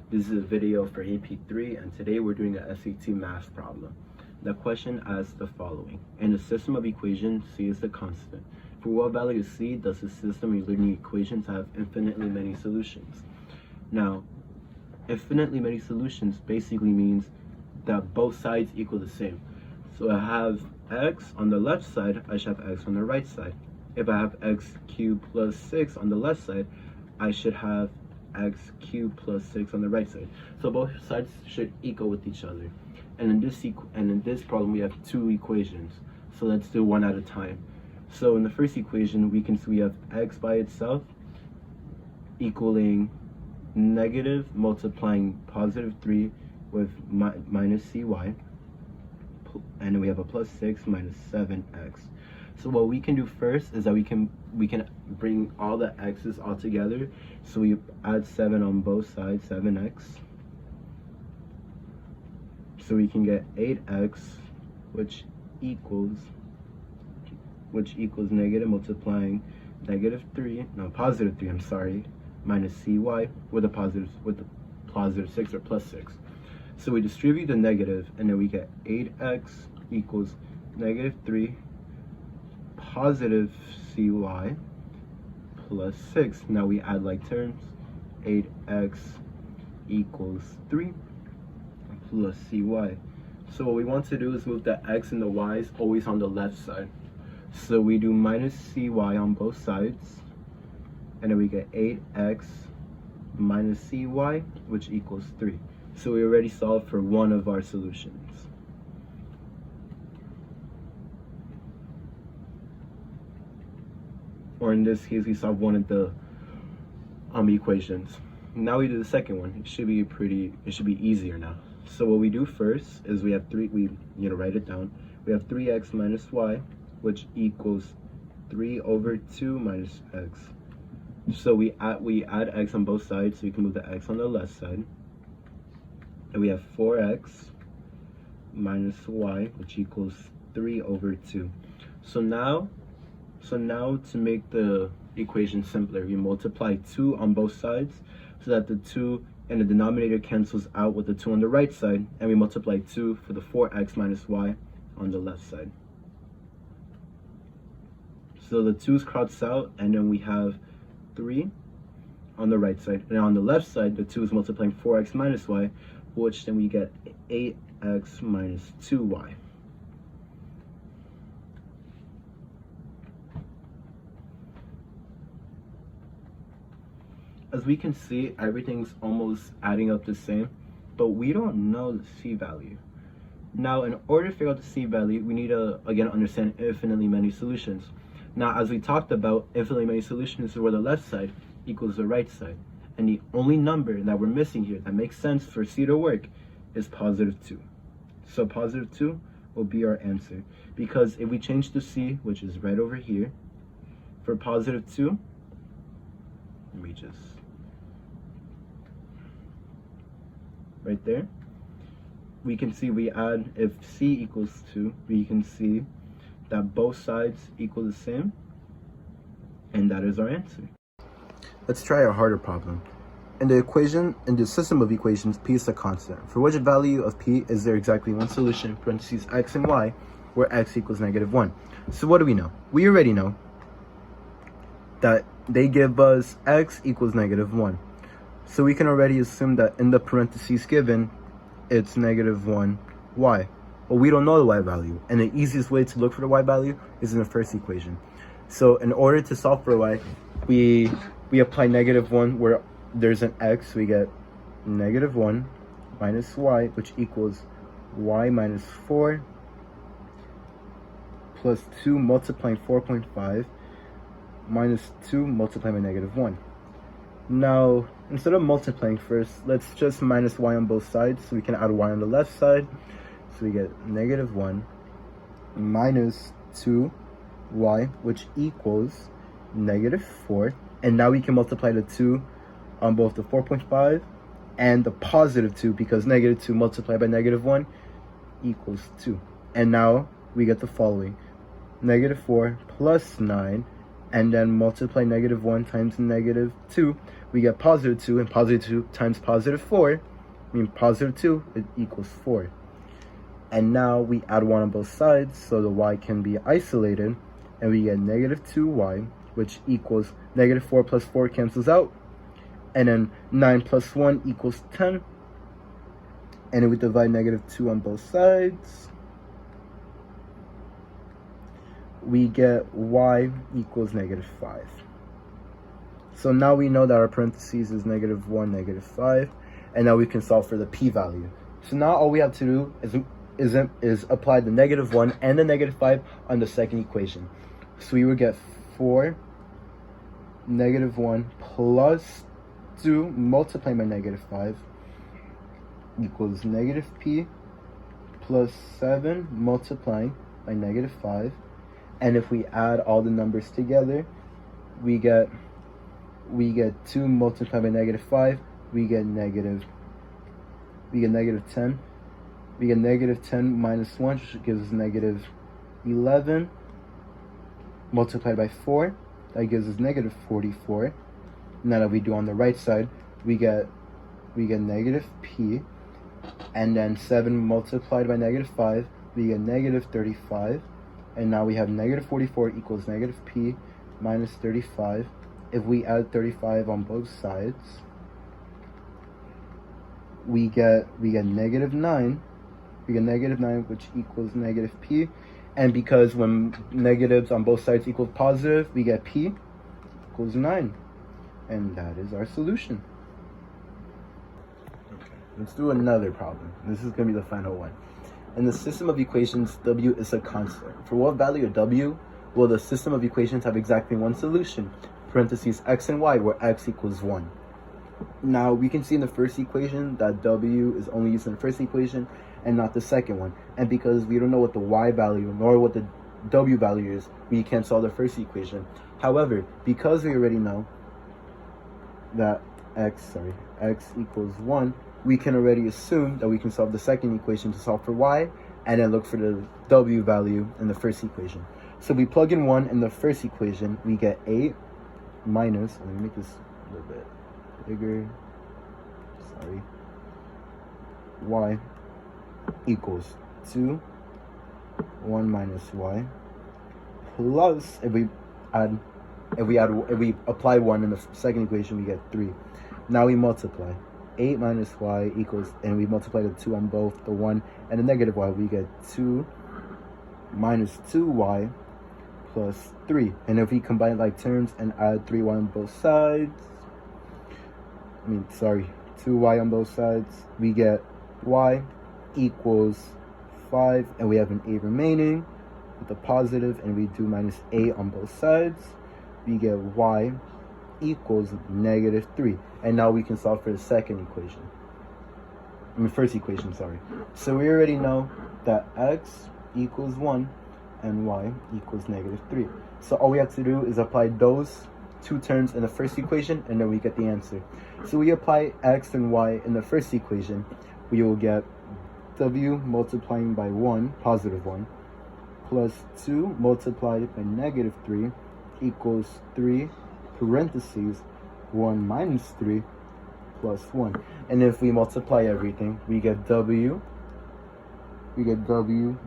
This is a video for AP3, and today we're doing a SAT math problem. The question asks the following. In a system of equations, C is the constant. For what value C does the system of linear equations have infinitely many solutions? Now, infinitely many solutions basically means that both sides equal the same. So I have x on the left side, I should have x on the right side. If I have x cubed plus 6 on the left side, I should have x cubed plus 6 on the right side. So both sides should equal with each other. And in this problem we have two equations. So let's do one at a time. So in the first equation we can see we have x by itself equaling negative multiplying positive 3 with minus cy, and then we have a plus 6 minus 7x. So what we can do first is that we can bring all the x's all together. So we add 7 on both sides, 7x. So we can get 8x, which equals negative multiplying positive 3, I'm sorry, minus cy with a positive 6 or plus 6. So we distribute the negative, and then we get 8x equals negative 3 positive cy plus 6. Now we add like terms. 8x equals 3 plus cy. So what we want to do is move the x and the y's always on the left side. So we do minus cy on both sides, and then we get 8x minus cy, which equals 3. So we already solved for one of our solutions. Or in this case, we solved one of the equations. Now we do the second one. It should be easier now. So what we do first is we have write it down. We have 3x minus y, which equals 3 over 2 minus x. So we add x on both sides, so we can move the x on the left side. And we have 4x minus y, which equals 3 over 2. So now to make the equation simpler, we multiply 2 on both sides so that the 2 in the denominator cancels out with the 2 on the right side, and we multiply 2 for the 4x minus y on the left side. So the 2's cross out, and then we have 3 on the right side. And on the left side, the 2 is multiplying 4x minus y, which then we get 8x minus 2y. As we can see, everything's almost adding up the same, but we don't know the c value. Now, in order to figure out the c value, we need to, again, understand infinitely many solutions. Now, as we talked about, infinitely many solutions is where the left side equals the right side. And the only number that we're missing here that makes sense for c to work is positive 2. So positive 2 will be our answer. Because if we change to c, which is right over here, for positive 2, let me just, right there, we can see we add, if c equals 2, we can see that both sides equal the same, and that is our answer. Let's try a harder problem. In the system of equations, p is a constant. For which value of p is there exactly one solution, parentheses x and y, where x equals negative 1? So what do we know? We already know that they give us x equals negative 1. So we can already assume that in the parentheses given, it's negative 1 y. Well, we don't know the y value, and the easiest way to look for the y value is in the first equation. So in order to solve for y, we apply negative 1 where there's an x. We get negative 1 minus y, which equals y minus 4 plus 2 multiplying 4.5 minus 2 multiplied by negative 1. Now, instead of multiplying first, let's just minus y on both sides, so we can add y on the left side. So we get negative 1 minus 2y, which equals negative 4. And now we can multiply the 2 on both the 4.5 and the positive 2, because negative 2 multiplied by negative 1 equals 2. And now we get the following. Negative 4 plus 9 and then multiply -1 times -2, we get +2, and +2 times +4, I mean +2, it equals 4. And now we add 1 on both sides, so the y can be isolated, and we get -2y, which equals -4 plus 4 cancels out, and then 9 plus 1 equals 10, and then we divide -2 on both sides, we get y equals -5. So now we know that our parentheses is -1, -5, and now we can solve for the p-value. So now all we have to do is apply the -1 and the -5 on the second equation. So we would get 4 -1 plus 2 multiplied by -5 equals -p plus 7 multiplied by -5. And if we add all the numbers together, we get 2 multiplied by -5, we get -10. We get -10 minus 1, which gives us -11, multiplied by 4, that gives us -44. Now that we do on the right side, we get -p, and then 7 multiplied by -5, we get -35. And now we have -44 equals -p minus 35. If we add 35 on both sides, we get -9. We get -9, which equals -p. And because when negatives on both sides equal positive, we get p equals 9. And that is our solution. Okay, let's do another problem. This is going to be the final one. In the system of equations, w is a constant. For what value of w will the system of equations have exactly one solution? Parentheses x and y, where x equals 1. Now, we can see in the first equation that w is only used in the first equation and not the second one. And because we don't know what the y value nor what the w value is, we can't solve the first equation. However, because we already know that x equals 1, we can already assume that we can solve the second equation to solve for y, and then look for the w value in the first equation. So we plug in 1 in the first equation, we get 8 minus, let me make this a little bit bigger, y equals 2, 1 minus y, plus, if we apply 1 in the second equation, we get 3. Now we multiply. 8 minus y equals, and we multiply the 2 on both the 1 and the negative y, we get 2 minus 2y plus 3. And if we combine like terms and add 3y on both sides, 2y on both sides, we get y equals 5, and we have an 8 remaining with a positive, and we do minus 8 on both sides, we get y equals -3. And now we can solve for the second equation. First equation, sorry. So we already know that x equals 1 and y equals -3. So all we have to do is apply those two terms in the first equation, and then we get the answer. So we apply x and y in the first equation, we will get w multiplying by 1, positive 1, plus 2 multiplied by -3 equals 3, parentheses, 1 minus 3 plus 1. And if we multiply everything, we get w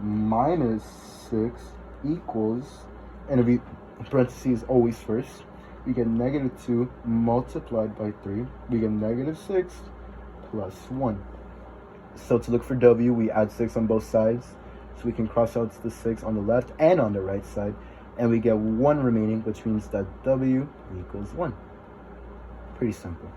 minus 6 equals, and if we, parentheses always first, we get -2 multiplied by 3, we get -6 plus 1. So to look for w, we add 6 on both sides, so we can cross out the 6 on the left and on the right side, and we get 1 remaining, which means that w equals 1. Pretty simple.